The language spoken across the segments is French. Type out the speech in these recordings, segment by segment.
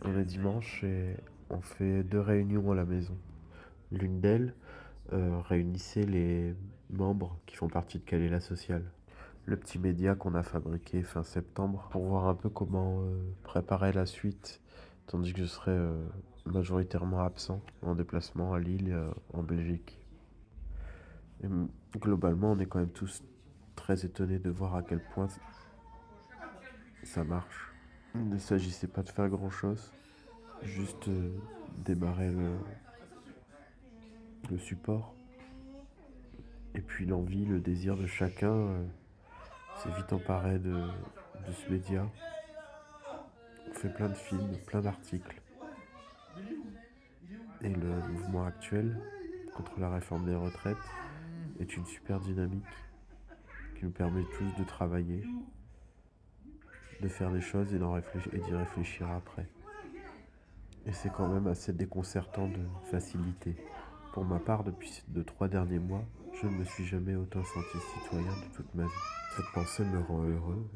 On est dimanche et on fait 2 réunions à la maison. L'une d'elles réunissait les membres qui font partie de Caléla Social, le petit média qu'on a fabriqué fin septembre pour voir un peu comment préparer la suite, tandis que je serai majoritairement absent en déplacement à Lille, en Belgique. Et globalement, on est quand même tous très étonnés de voir à quel point ça marche. Il ne s'agissait pas de faire grand-chose, juste démarrer le support. Et puis l'envie, le désir de chacun s'est vite emparé de ce média. On fait plein de films, plein d'articles. Et le mouvement actuel contre la réforme des retraites est une super dynamique qui nous permet tous de travailler, de faire des choses et d'y réfléchir après. Et c'est quand même assez déconcertant de facilité. Pour ma part, depuis ces 2-3 derniers mois, je ne me suis jamais autant senti citoyen de toute ma vie. Cette pensée me rend heureux,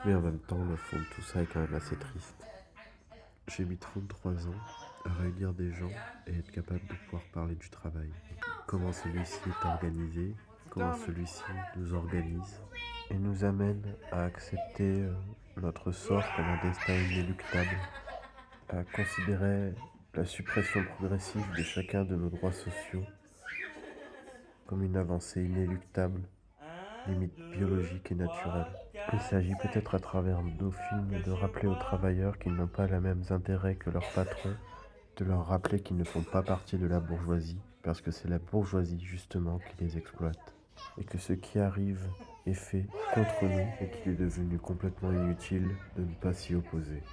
mais en même temps, le fond de tout ça est quand même assez triste. J'ai mis 33 ans à réunir des gens et être capable de pouvoir parler du travail. Comment celui-ci est organisé, comment celui-ci nous organise et nous amène à accepter notre sort comme un destin inéluctable, à considérer la suppression progressive de chacun de nos droits sociaux comme une avancée inéluctable, limite biologique et naturelle. Il s'agit peut-être à travers nos films de rappeler aux travailleurs qu'ils n'ont pas les mêmes intérêts que leurs patrons, de leur rappeler qu'ils ne font pas partie de la bourgeoisie, parce que c'est la bourgeoisie justement qui les exploite, et que ce qui arrive est fait contre nous et qu'il est devenu complètement inutile de ne pas s'y opposer.